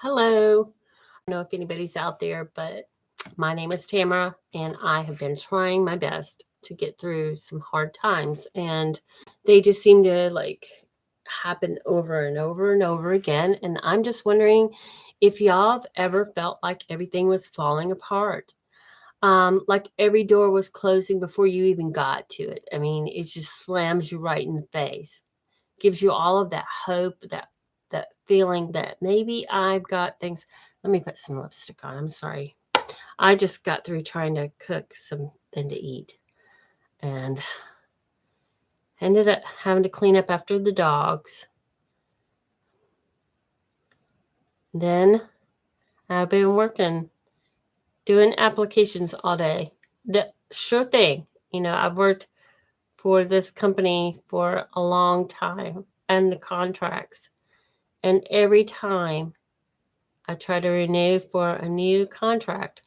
Hello. I don't know if anybody's out there, but my name is Tamara, and I have been trying my best to get through some hard times. And they just seem to happen over and over and over again. And I'm just wondering if y'all have ever felt like everything was falling apart. Like every door was closing before you even got to it. I mean, it just slams you right in the face, gives you all of that hope, that feeling that maybe I've got things. Let me put some lipstick on. I'm sorry. I just got through trying to cook something to eat and ended up having to clean up after the dogs. Then I've been working, doing applications all day. The sure thing, I've worked for this company for a long time and the contracts. And every time I try to renew for a new contract,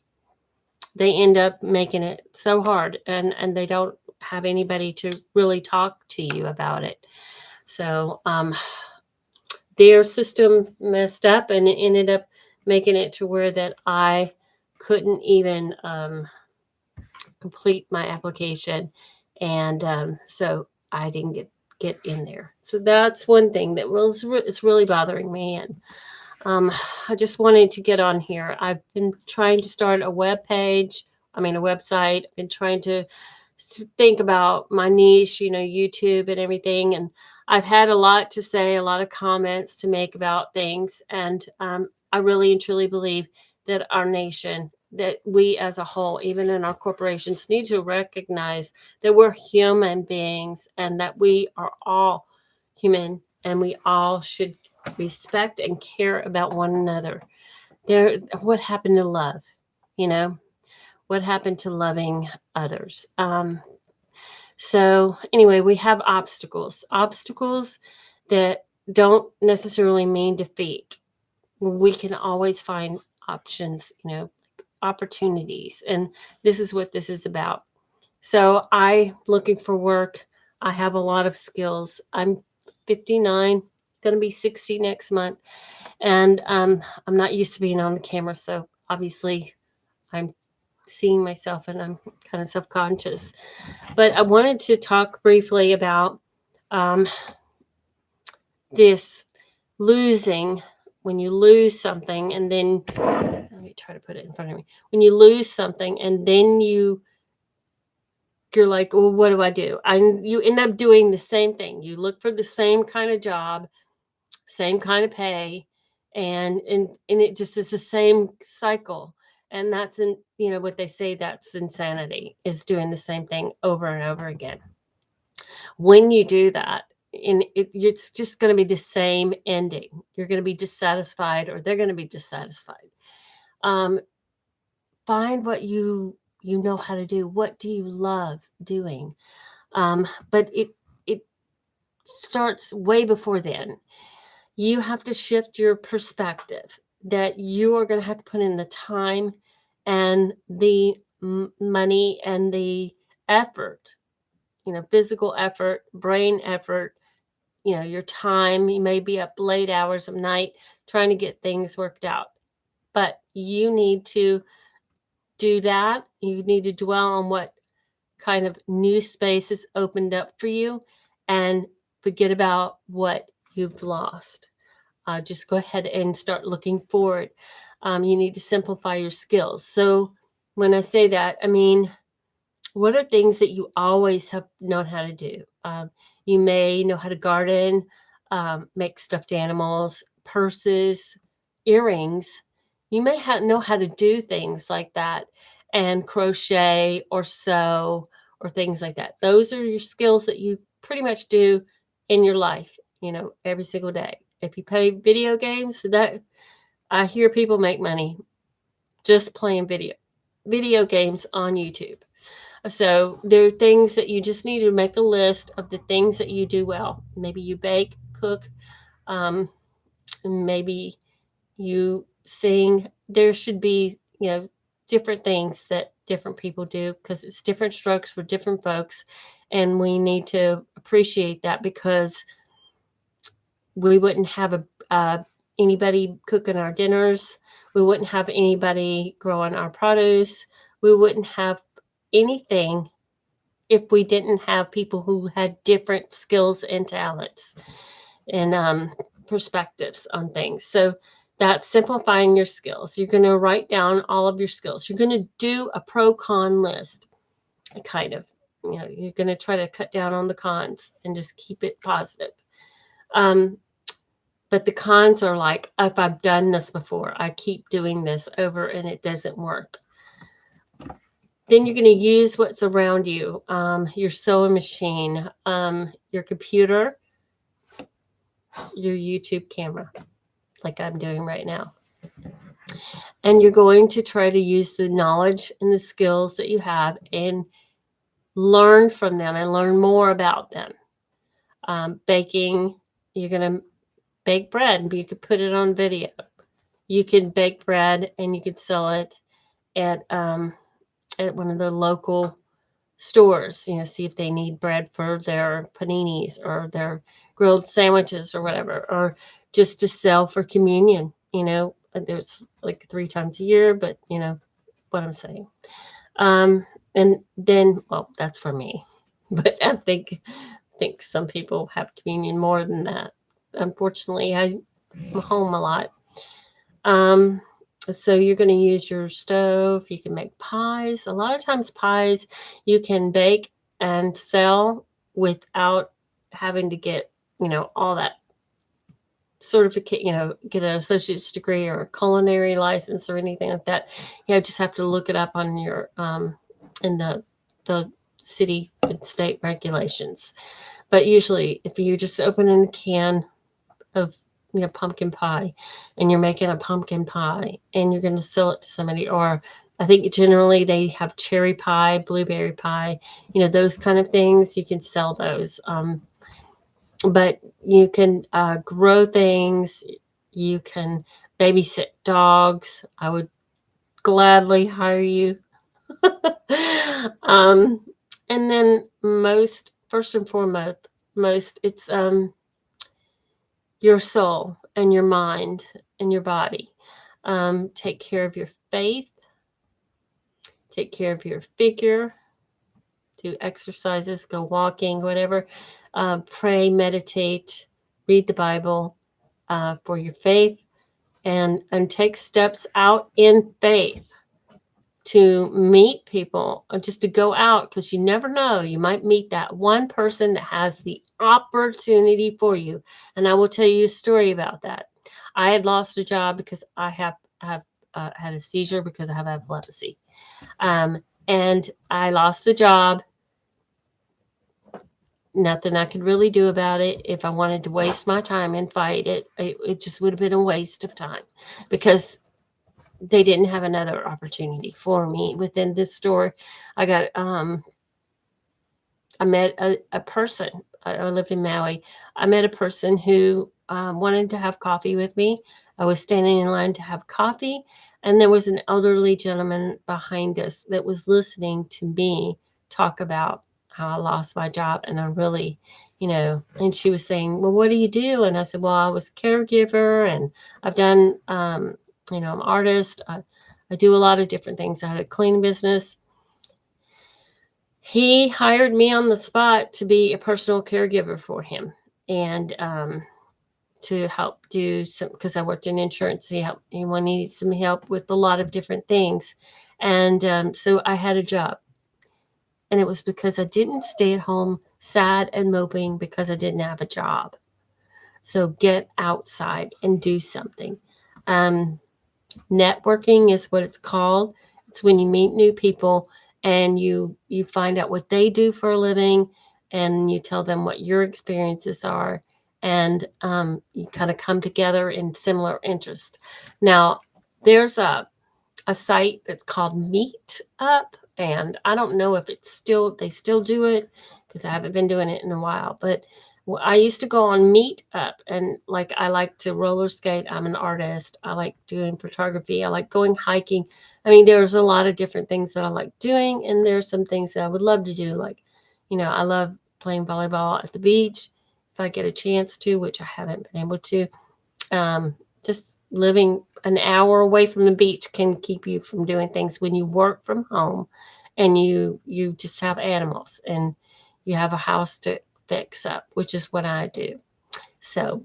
they end up making it so hard, and they don't have anybody to really talk to you about it. So their system messed up, and it ended up making it to where that I couldn't even complete my application, and so I didn't get in there. So that's one thing that is really bothering me. And I just wanted to get on here. I've been trying to start a a website. I've been trying to think about my niche, YouTube and everything. And I've had a lot to say, a lot of comments to make about things. And I really and truly believe that our nation, that we as a whole, even in our corporations, need to recognize that we're human beings and that we are all human and we all should respect and care about one another. What happened to love? You know, what happened to loving others? So anyway, we have obstacles that don't necessarily mean defeat. We can always find options, opportunities, and this is what this is about. So I looking for work. I have a lot of skills. I'm 59, going to be 60 next month, and I'm not used to being on the camera, so obviously I'm seeing myself and I'm kind of self-conscious. But I wanted to talk briefly about um, this losing. When you lose something and then, let me try to put it in front of me. When you lose something and then you're like, well, what do I do? And you end up doing the same thing. You look for the same kind of job, same kind of pay, and it just is the same cycle. And that's what they say, that's insanity, is doing the same thing over and over again. When you do that, it's just going to be the same ending. You're going to be dissatisfied, or they're going to be dissatisfied. Find what you know how to do. What do you love doing? But it starts way before then. You have to shift your perspective that you are going to have to put in the time and the money and the effort, physical effort, brain effort, your time. You may be up late hours of night trying to get things worked out, but you need to do that. You need to dwell on what kind of new spaces opened up for you and forget about what you've lost. Just go ahead and start looking forward. You need to simplify your skills. So when I say that, I mean, what are things that you always have known how to do? You may know how to garden, make stuffed animals, purses, earrings. You may know how to do things like that, and crochet or sew or things like that. Those are your skills that you pretty much do in your life, every single day. If you play video games, that I hear people make money just playing video games on YouTube. So there are things that you just need to make a list of the things that you do well. Maybe you bake, cook, maybe you sing. There should be, different things that different people do, because it's different strokes for different folks. And we need to appreciate that, because we wouldn't have anybody cooking our dinners. We wouldn't have anybody growing our produce. We wouldn't have anything if we didn't have people who had different skills and talents and perspectives on things. So that's simplifying your skills. You're going to write down all of your skills. You're going to do a pro-con list, kind of. You're going to try to cut down on the cons and just keep it positive. But the cons are like, if I've done this before, I keep doing this over and it doesn't work. Then you're going to use what's around you, your sewing machine, your computer, your YouTube camera, like I'm doing right now. And you're going to try to use the knowledge and the skills that you have and learn from them and learn more about them. Baking, you're going to bake bread and you could put it on video. You can bake bread and you could sell it at one of the local stores, see if they need bread for their paninis or their grilled sandwiches or whatever, or just to sell for communion. There's like 3 times a year, but you know what I'm saying. And then, well, that's for me, but I think some people have communion more than that. Unfortunately, I'm home a lot. So you're going to use your stove. You can make pies. A lot of times pies you can bake and sell without having to get, all that certificate, get an associate's degree or a culinary license or anything like that. You just have to look it up on your, in the city and state regulations. But usually if you just open a can of pumpkin pie and you're making a pumpkin pie and you're going to sell it to somebody, or I think generally they have cherry pie, blueberry pie, those kind of things, you can sell those. But you can grow things. You can babysit dogs. I would gladly hire you. And then first and foremost, it's your soul and your mind and your body. Take care of your faith. Take care of your figure. Do exercises, go walking, whatever. Pray, meditate, read the Bible for your faith, and take steps out in faith to meet people, just to go out, because you never know. You might meet that one person that has the opportunity for you. And I will tell you a story about that. I had lost a job because I have had a seizure because I have epilepsy. And I lost the job. Nothing I could really do about it. If I wanted to waste my time and fight it, it just would have been a waste of time, because they didn't have another opportunity for me within this store. I got, I met a person. I lived in Maui. I met a person who wanted to have coffee with me. I was standing in line to have coffee, and there was an elderly gentleman behind us that was listening to me talk about how I lost my job. And I really, and she was saying, well, what do you do? And I said, well, I was a caregiver, and I've done, I'm an artist. I do a lot of different things. I had a cleaning business. He hired me on the spot to be a personal caregiver for him, and to help do some, because I worked in insurance. He needed some help with a lot of different things. And so I had a job. And it was because I didn't stay at home sad and moping because I didn't have a job. So get outside and do something. Networking is what it's called. It's when you meet new people and you find out what they do for a living, and you tell them what your experiences are, and you kind of come together in similar interest. Now, there's a site that's called Meetup, and I don't know if they still do it, because I haven't been doing it in a while. But I used to go on Meetup, and I like to roller skate. I'm an artist. I like doing photography. I like going hiking. I mean, there's a lot of different things that I like doing, and there's some things that I would love to do. I love playing volleyball at the beach if I get a chance to, which I haven't been able to. Just living an hour away from the beach can keep you from doing things when you work from home and you just have animals and you have a house to fix up, which is what I do. So,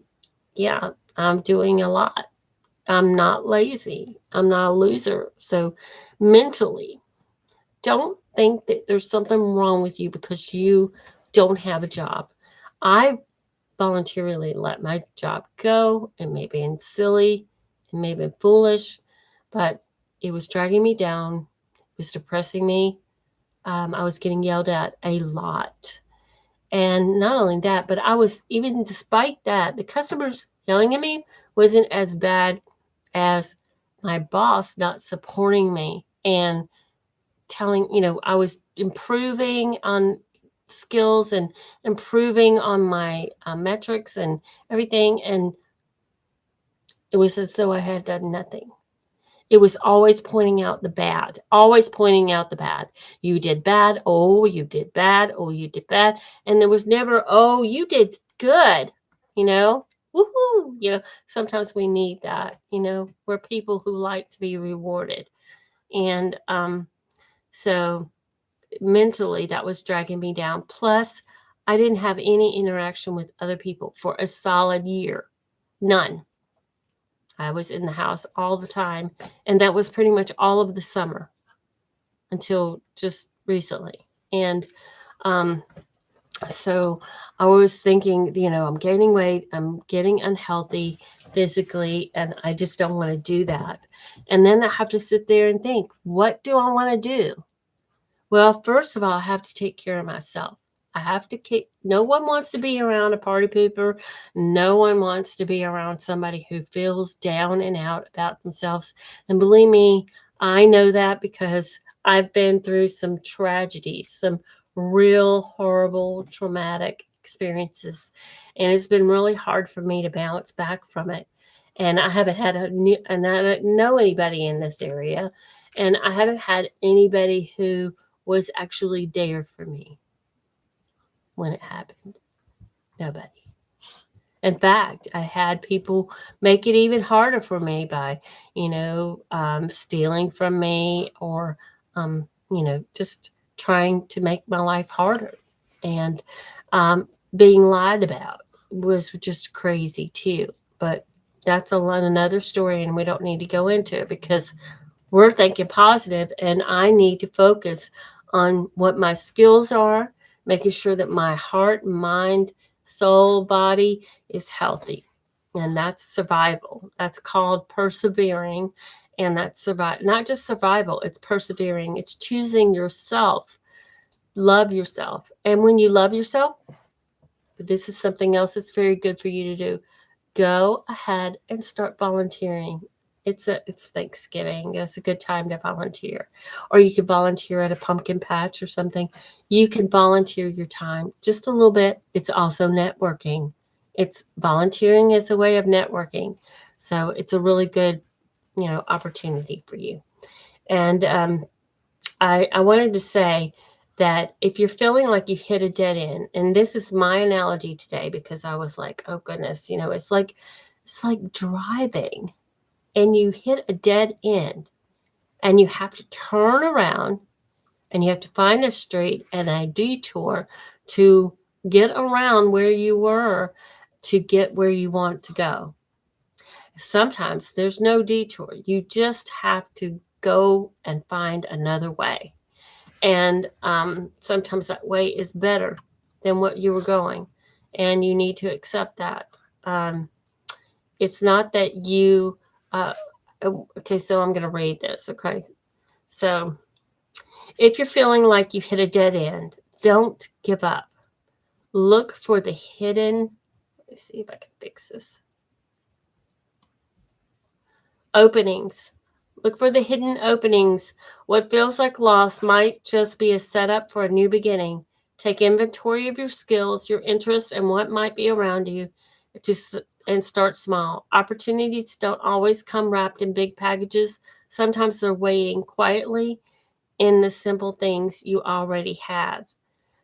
yeah, I'm doing a lot. I'm not lazy. I'm not a loser. So, mentally, don't think that there's something wrong with you because you don't have a job. I voluntarily let my job go. It may have been silly, it may have been foolish, but it was dragging me down. It was depressing me. I was getting yelled at a lot. And not only that, but I was, even despite that, the customers yelling at me wasn't as bad as my boss not supporting me and telling, I was improving on skills and improving on my metrics and everything. And it was as though I had done nothing. It was always pointing out the bad, always pointing out the bad. You did bad. Oh, you did bad. Oh, you did bad. And there was never, oh, you did good, you know? Woohoo. Sometimes we need that, we're people who like to be rewarded. And so mentally, that was dragging me down. Plus, I didn't have any interaction with other people for a solid year. None. I was in the house all the time. And that was pretty much all of the summer until just recently. And so I was thinking, I'm gaining weight, I'm getting unhealthy physically, and I just don't want to do that. And then I have to sit there and think, what do I want to do? Well, first of all, I have to take care of myself. I have to keep, no one wants to be around a party pooper. No one wants to be around somebody who feels down and out about themselves. And believe me, I know that because I've been through some tragedies, some real horrible, traumatic experiences. And it's been really hard for me to bounce back from it. And I haven't had and I don't know anybody in this area. And I haven't had anybody who was actually there for me when it happened. Nobody. In fact, I had people make it even harder for me by, stealing from me or, just trying to make my life harder. And being lied about was just crazy too. But that's another story, and we don't need to go into it because we're thinking positive, and I need to focus on what my skills are, making sure that my heart, mind, soul, body is healthy. And that's survival. That's called persevering. And that's not just survival, it's persevering. It's choosing yourself. Love yourself. And when you love yourself, this is something else that's very good for you to do. Go ahead and start volunteering. It's Thanksgiving. It's a good time to volunteer. Or you could volunteer at a pumpkin patch or something. You can volunteer your time just a little bit. It's also networking. It's volunteering as a way of networking. So it's a really good, opportunity for you. And I wanted to say that if you're feeling like you've hit a dead end, and this is my analogy today because I was like, oh goodness, it's like driving and you hit a dead end and you have to turn around and you have to find a street and a detour to get around where you were to get where you want to go. Sometimes there's no detour. You just have to go and find another way. And sometimes that way is better than what you were going. And you need to accept that. It's not that you, okay, so I'm going to read this. Okay. So if you're feeling like you hit a dead end, don't give up. Look for the hidden, let me see if I can fix this. Openings. Look for the hidden openings. What feels like loss might just be a setup for a new beginning. Take inventory of your skills, your interests, and what might be around you and start small. Opportunities don't always come wrapped in big packages. Sometimes they're waiting quietly in the simple things you already have.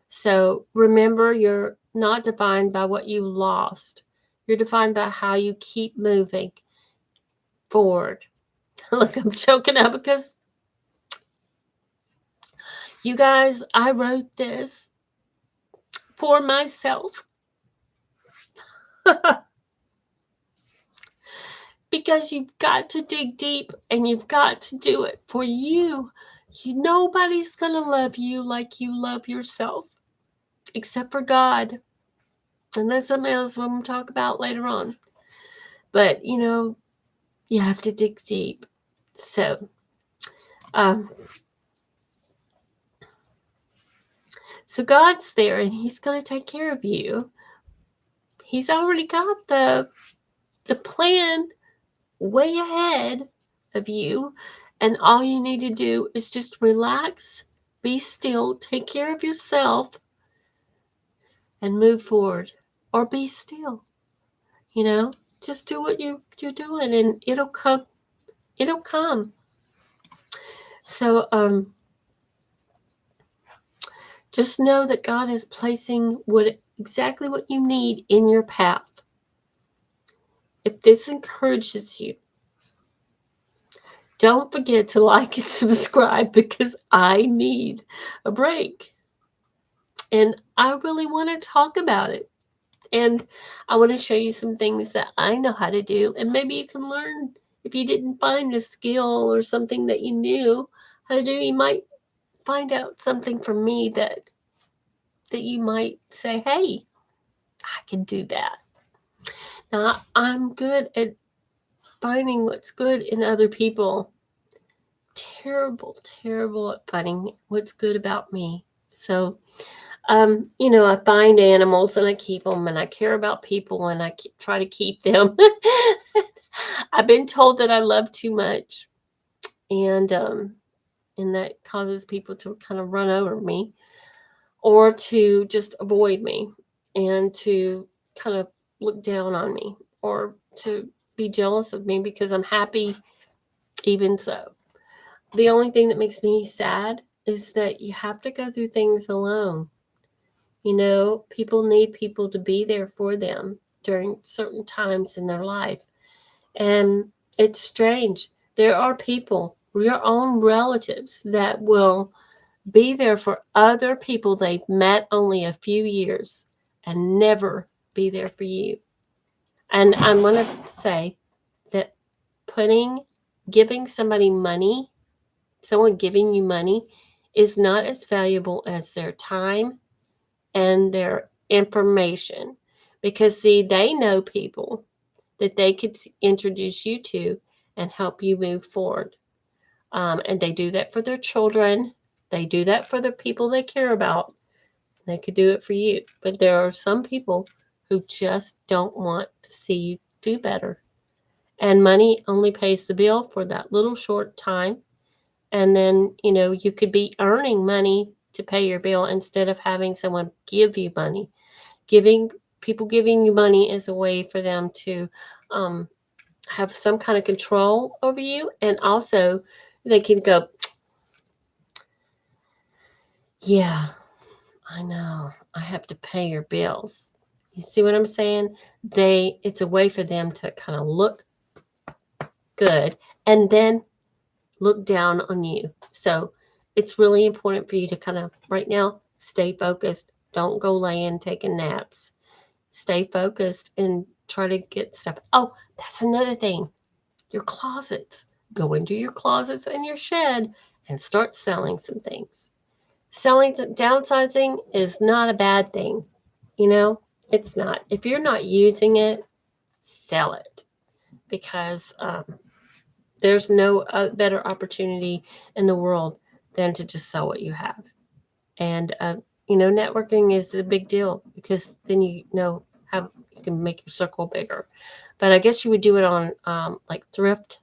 So remember, you're not defined by what you lost. You're defined by how you keep moving. forward. Look, I'm choking up because you guys, I wrote this for myself. Because you've got to dig deep and you've got to do it for you. Nobody's going to love you like you love yourself, except for God. And that's something else I'm going to talk about later on. But, you have to dig deep. So, so God's there and He's going to take care of you. He's already got the plan way ahead of you, and all you need to do is just relax, be still, take care of yourself, and move forward. Or be still. Just do what you're doing, and it'll come. It'll come. So just know that God is placing exactly what you need in your path. If this encourages you, don't forget to like and subscribe, because I need a break. And I really want to talk about it. And I want to show you some things that I know how to do. And maybe you can learn. If you didn't find a skill or something that you knew how to do, you might find out something from me that you might say, hey, I can do that. Now, I'm good at finding what's good in other people. Terrible at finding what's good about me. So, I find animals and I keep them, and I care about people and I try to keep them. I've been told that I love too much, and that causes people to kind of run over me or to just avoid me and to kind of look down on me or to be jealous of me because I'm happy even so. The only thing that makes me sad is that you have to go through things alone. People need people to be there for them during certain times in their life. And it's strange. There are people, your own relatives, that will be there for other people they've met only a few years and never be there for you. And I'm going to say that giving somebody money, someone giving you money, is not as valuable as their time and their information. Because, see, they know people that they could introduce you to and help you move forward. And they do that for their children. They do that for the people they care about. They could do it for you. But there are some people who just don't want to see you do better. And money only pays the bill for that little short time. And then, you could be earning money to pay your bill instead of having someone give you money. People giving you money is a way for them to have some kind of control over you. And also they can go, yeah, I know, I have to pay your bills. You see what I'm saying? It's a way for them to kind of look good and then look down on you. So it's really important for you to kind of right now stay focused. Don't go laying, taking naps. Stay focused and try to get stuff. Oh, that's another thing. Your closets. Go into your closets and your shed and start selling some things. Downsizing is not a bad thing. It's not. If you're not using it, sell it, because there's no better opportunity in the world than to just sell what you have. And networking is a big deal, because then you can make your circle bigger. But I guess you would do it on like Thrift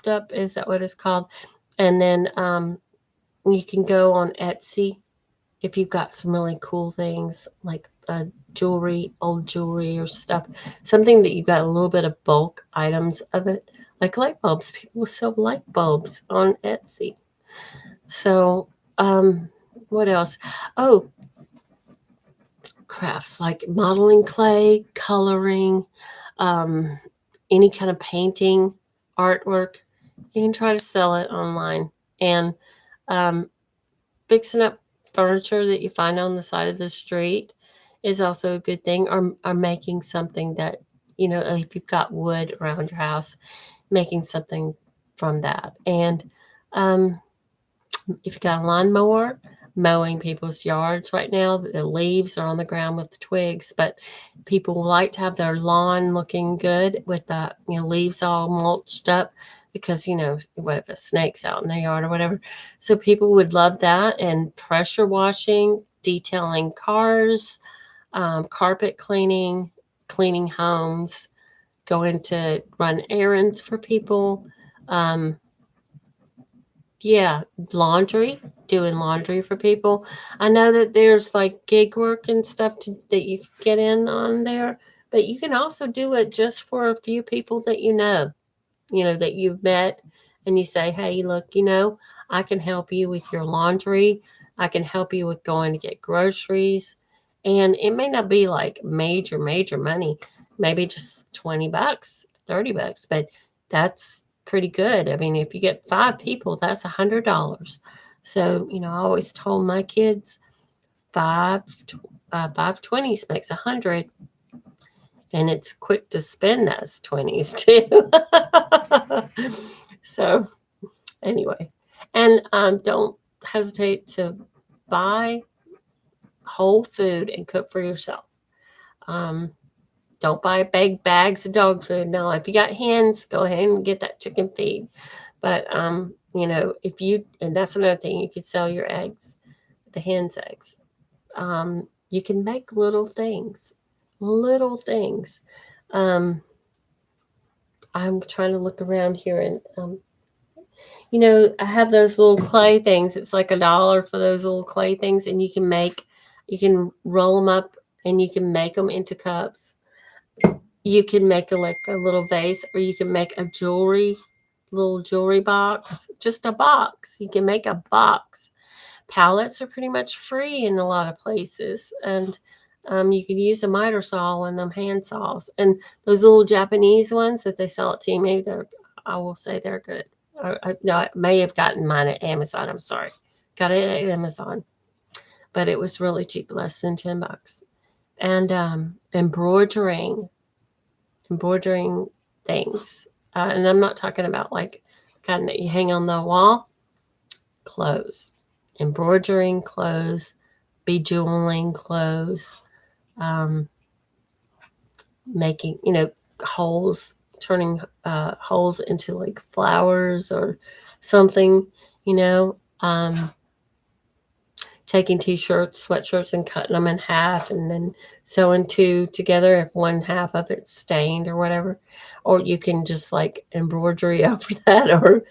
Up, is that what it's called? And then you can go on Etsy if you've got some really cool things like old jewelry or stuff, something that you've got a little bit of bulk items of it, like light bulbs. People sell light bulbs on Etsy. So what else? Oh, crafts like modeling clay, coloring, any kind of painting. artwork, you can try to sell it online. And fixing up furniture that you find on the side of the street is also a good thing. Or making something that, if you've got wood around your house, making something from that. And if you got a lawnmower, mowing people's yards right now, the leaves are on the ground with the twigs, but people like to have their lawn looking good with the leaves all mulched up, because what if a snake's out in the yard or whatever. So people would love that. And pressure washing, detailing cars, carpet cleaning, cleaning homes, going to run errands for people. Yeah, laundry, doing laundry for people. I know that there's like gig work and stuff that you can get in on there, but you can also do it just for a few people that that you've met, and you say, hey, look, I can help you with your laundry. I can help you with going to get groceries. And it may not be like major, major money, maybe just $20, $30, but that's pretty good. I mean, if you get 5 people, that's $100. So, I always told my kids 5 20s makes 100, and it's quick to spend those 20s too. So anyway, and don't hesitate to buy whole food and cook for yourself. Don't buy big bags of dog food. No, if you got hens, go ahead and get that chicken feed. But if you, and that's another thing, you could sell your eggs, the hens' eggs. You can make little things. I'm trying to look around here, and I have those little clay things. It's like $1 for those little clay things, and you can roll them up, and you can make them into cups. You can make like a little vase, or you can make a little jewelry box, just a box. You can make a box. Pallets are pretty much free in a lot of places, and you can use a miter saw and them hand saws, and those little Japanese ones that they sell at Temu. I will say they're good. No, I may have gotten mine at Amazon. I'm sorry, got it at Amazon, but it was really cheap, less than $10. And embroidering things, and I'm not talking about like kind that you hang on the wall. Clothes, embroidering clothes, bejeweling clothes, making holes, turning holes into like flowers or something, taking t-shirts, sweatshirts, and cutting them in half, and then sewing two together if one half of it's stained or whatever. Or you can just like embroidery over that, or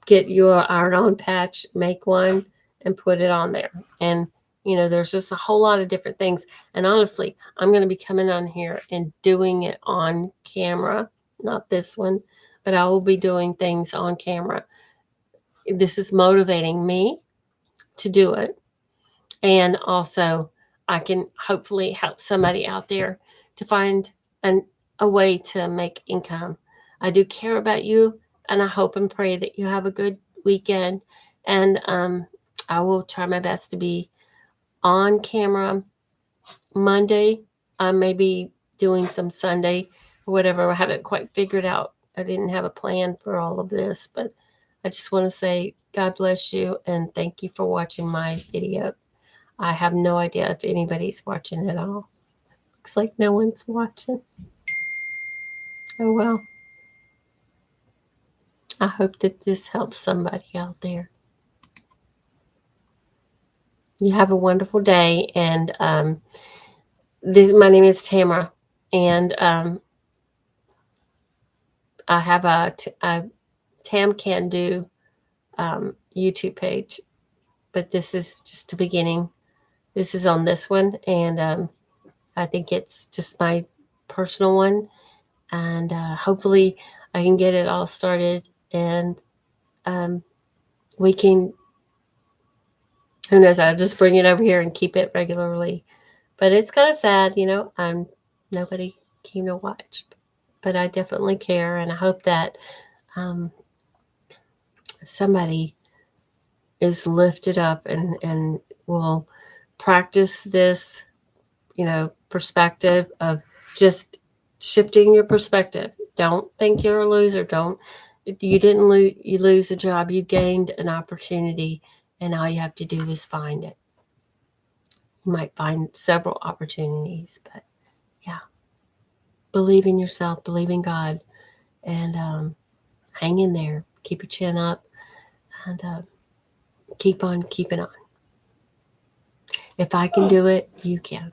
get your iron-on patch, make one, and put it on there. And there's just a whole lot of different things. And honestly, I'm going to be coming on here and doing it on camera, not this one, but I will be doing things on camera. This is motivating me to do it. And also, I can hopefully help somebody out there to find a way to make income. I do care about you, and I hope and pray that you have a good weekend. And I will try my best to be on camera Monday. I may be doing some Sunday or whatever. I haven't quite figured out. I didn't have a plan for all of this, but I just want to say God bless you, and thank you for watching my video. I have no idea if anybody's watching at all. Looks like no one's watching. Oh well. I hope that this helps somebody out there. You have a wonderful day. And my name is Tamara. And I have a Tam Can Do YouTube page. But this is just the beginning. This is on this one. And I think it's just my personal one. And hopefully I can get it all started, and we can, who knows, I'll just bring it over here and keep it regularly. But it's kind of sad, nobody came to watch, but I definitely care, and I hope that somebody is lifted up and will practice this, perspective of just shifting your perspective. Don't think you're a loser. You didn't lose, you lose a job, you gained an opportunity, and all you have to do is find it. You might find several opportunities, but yeah, believe in yourself, believe in God, and hang in there. Keep your chin up, and keep on keeping on. If I can do it, you can.